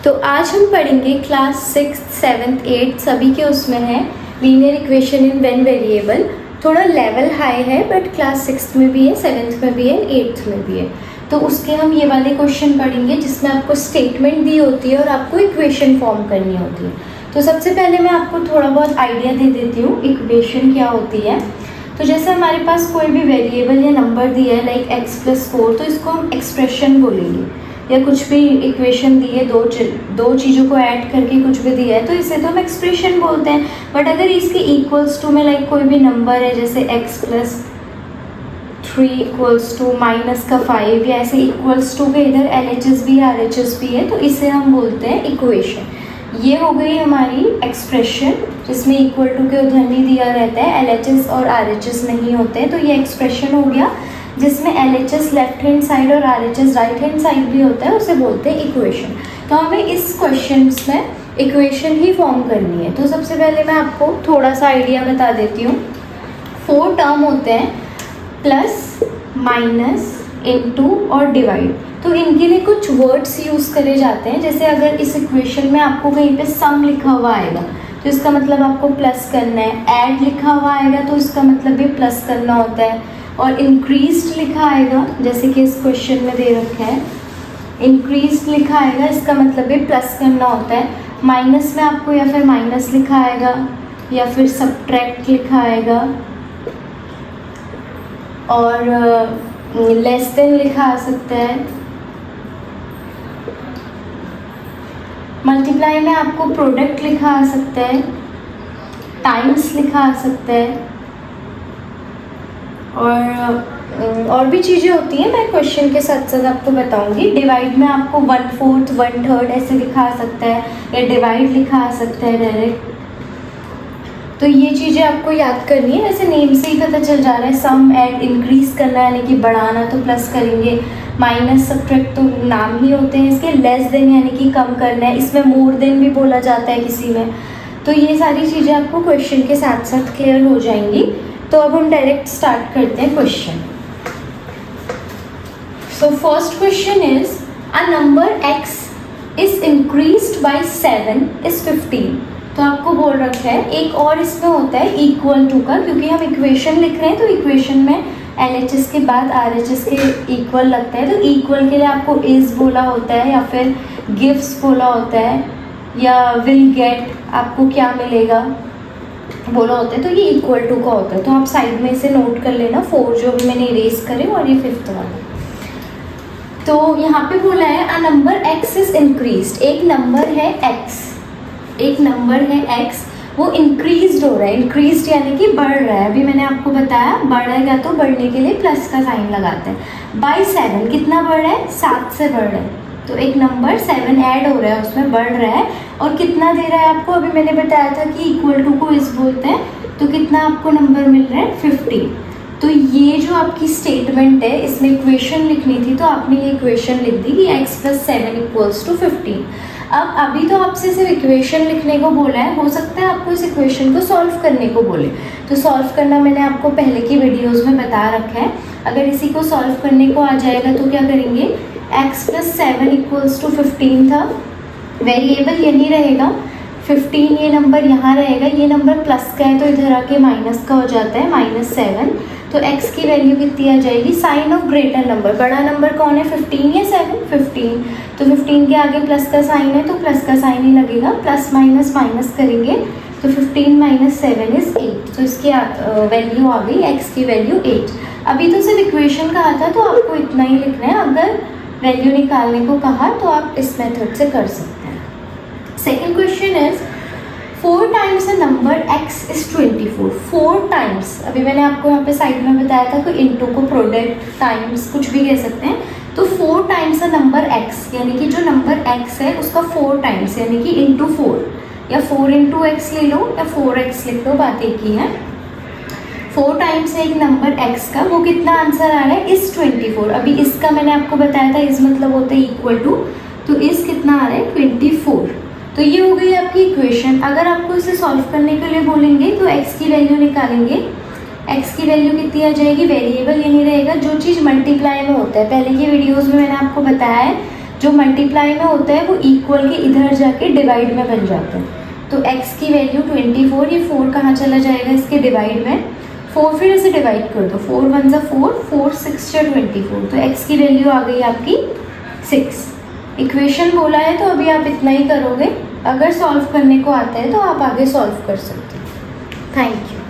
तो आज हम पढ़ेंगे क्लास 6, 7, 8 सभी के उसमें है linear equation in when variable. थोड़ा लेवल हाई है बट क्लास 6 में भी है, 7th में भी है, 8th में भी है। तो उसके हम ये वाले क्वेश्चन पढ़ेंगे जिसमें आपको स्टेटमेंट दी होती है और आपको इक्वेशन फॉर्म करनी होती है। तो सबसे पहले मैं आपको थोड़ा बहुत आइडिया दे देती हूँ इक्वेशन क्या होती है। तो जैसे हमारे पास कोई भी वेरिएबल या नंबर दिया है लाइक x+4, तो इसको हम एक्सप्रेशन बोलेंगे। या कुछ भी इक्वेशन दी है, दो चीज़ों को ऐड करके कुछ भी दिया है तो इसे तो हम एक्सप्रेशन बोलते हैं। बट अगर इसके इक्वल्स टू में लाइक कोई भी नंबर है जैसे x+3 इक्वल्स टू -5 या ऐसे इक्वल्स टू के इधर LHS भी RHS भी है तो इसे हम बोलते हैं इक्वेशन। ये हो गई हमारी एक्सप्रेशन जिसमें इक्वल टू के उधर नहीं दिया रहता है, LHS और RHS नहीं होते हैं, तो ये एक्सप्रेशन हो गया। जिसमें LHS लेफ्ट हैंड साइड और RHS राइट हैंड साइड भी होता है, उसे बोलते हैं इक्वेशन। तो हमें इस क्वेश्चन में इक्वेशन ही फॉर्म करनी है। तो सबसे पहले मैं आपको थोड़ा सा आइडिया बता देती हूँ। 4 टर्म होते हैं, प्लस, माइनस, इनटू और डिवाइड। तो इनके लिए कुछ वर्ड्स यूज़ करे जाते हैं। जैसे अगर इस इक्वेशन में आपको कहीं पे सम लिखा हुआ आएगा तो इसका मतलब आपको प्लस करना है। ऐड लिखा हुआ आएगा तो इसका मतलब भी प्लस करना होता है। और इंक्रीज्ड लिखा आएगा जैसे कि इस क्वेश्चन में दे रखा है, इंक्रीज्ड लिखा आएगा इसका मतलब भी प्लस करना होता है। माइनस में आपको या फिर माइनस लिखा आएगा या फिर सब्ट्रैक्ट लिखा आएगा और लेस देन लिखा आ सकता है। मल्टीप्लाई में आपको प्रोडक्ट लिखा आ सकता है, टाइम्स लिखा आ सकता है और भी चीज़ें होती हैं, मैं क्वेश्चन के साथ साथ आपको बताऊंगी। डिवाइड में आपको 1/4, 1/3 ऐसे लिखा आ सकता है या डिवाइड लिखा आ सकता है डायरेक्ट। तो ये चीज़ें आपको याद करनी है। वैसे नेम से ही पता चल जा रहा है। सम, ऐड, इंक्रीज करना यानी कि बढ़ाना तो प्लस करेंगे। माइनस, सब्ट्रैक्ट तो नाम ही होते हैं इसके। लेस देन यानी कि कम करना है, इसमें मोर देन भी बोला जाता है किसी में। तो ये सारी चीज़ें आपको क्वेश्चन के साथ साथ क्लियर हो जाएंगी। तो अब हम डायरेक्ट स्टार्ट करते हैं question. So first question is a number x is increased by 7 is 15। तो आपको बोल रखा है एक और इसमें होता है इक्वल टू का, क्योंकि हम इक्वेशन लिख रहे हैं तो इक्वेशन में LHS के बाद RHS के इक्वल लगता है। तो इक्वल के लिए आपको इज बोला होता है या फिर गिव्स बोला होता है या विल गेट, आपको क्या मिलेगा बोला होता है। तो ये इक्वल टू का होता है। तो आप साइड में इसे नोट कर लेना, 4 जो भी मैंने इरेज करे और ये 5th वाला। तो यहाँ पे बोला है a number x is increased. एक नंबर है x, एक नंबर है x, वो इंक्रीज्ड हो रहा है। इंक्रीज्ड यानी कि बढ़ रहा है। अभी मैंने आपको बताया बढ़ेगा तो बढ़ने के लिए प्लस का साइन लगाते हैं। बाय 7 कितना बढ़ रहा है? 7 से बढ़ रहा है। तो एक नंबर 7 ऐड हो रहा है, उसमें बढ़ रहा है। और कितना दे रहा है आपको? अभी मैंने बताया था कि इक्वल टू को इस बोलते हैं। तो कितना आपको नंबर मिल रहा है? 50। तो ये जो आपकी स्टेटमेंट है इसमें इक्वेशन लिखनी थी तो आपने ये इक्वेशन लिख दी कि x+7 इक्वल्स टू 15। अब अभी तो आपसे सिर्फ इक्वेशन लिखने को बोला है, हो सकता है आपको इस इक्वेशन को सॉल्व करने को बोले। तो सॉल्व करना मैंने आपको पहले की वीडियोज़ में बता रखा है। अगर इसी को सॉल्व करने को आ जाएगा तो क्या करेंगे? x+7 इक्वल्स टू 15 था, वेरिएबल यही रहेगा 15, ये नंबर यहाँ रहेगा। ये नंबर प्लस का है तो इधर आके माइनस का हो जाता है, -7। तो x की वैल्यू कितनी आ जाएगी? साइन ऑफ ग्रेटर नंबर, बड़ा नंबर कौन है? 15 या 7? 15। तो 15 के आगे प्लस का साइन है तो प्लस का साइन ही लगेगा। प्लस माइनस माइनस करेंगे तो 15 - 7 इज 8। तो इसकी वैल्यू आ गई, x की वैल्यू 8। अभी तो सिर्फ इक्वेशन कहा था तो आपको इतना ही लिखना है। अगर वैल्यू निकालने को कहा तो आप इस मेथड से कर सकते हैं। Second question is 4 times a number x is 24। 4 times, अभी मैंने आपको यहाँ पे साइड में बताया था कि इनटू को प्रोडक्ट, टाइम्स कुछ भी कह सकते हैं। तो 4 टाइम्स अ नंबर x यानी कि जो नंबर x है उसका 4 टाइम्स यानी कि इंटू 4 या 4 × x ले लो या 4x लिख लो, बात एक ही है। 4 टाइम्स है एक नंबर x का, वो कितना आंसर आ रहा है? इस 24। अभी इसका मैंने आपको बताया था इस मतलब होता है इक्वल टू, तो इस कितना आ रहा है? 24। तो ये हो गई आपकी इक्वेशन। अगर आपको इसे सॉल्व करने के लिए बोलेंगे तो x की वैल्यू निकालेंगे। x की वैल्यू कितनी आ जाएगी? वेरिएबल यही रहेगा। जो चीज़ मल्टीप्लाई में होता है, पहले की वीडियोज़ में मैंने आपको बताया है जो मल्टीप्लाई में होता है वो इक्वल के इधर जाके डिवाइड में बन जाता है। तो x की वैल्यू 24, ये 4 कहाँ चला जाएगा इसके डिवाइड में, 4 फिर इसे डिवाइड कर दो, 4 1 ज़ा 4, 4 6 जा 24, तो x की वैल्यू आ गई आपकी 6। इक्वेशन बोला है तो अभी आप इतना ही करोगे, अगर सॉल्व करने को आता है तो आप आगे सॉल्व कर सकते हो। Thank you.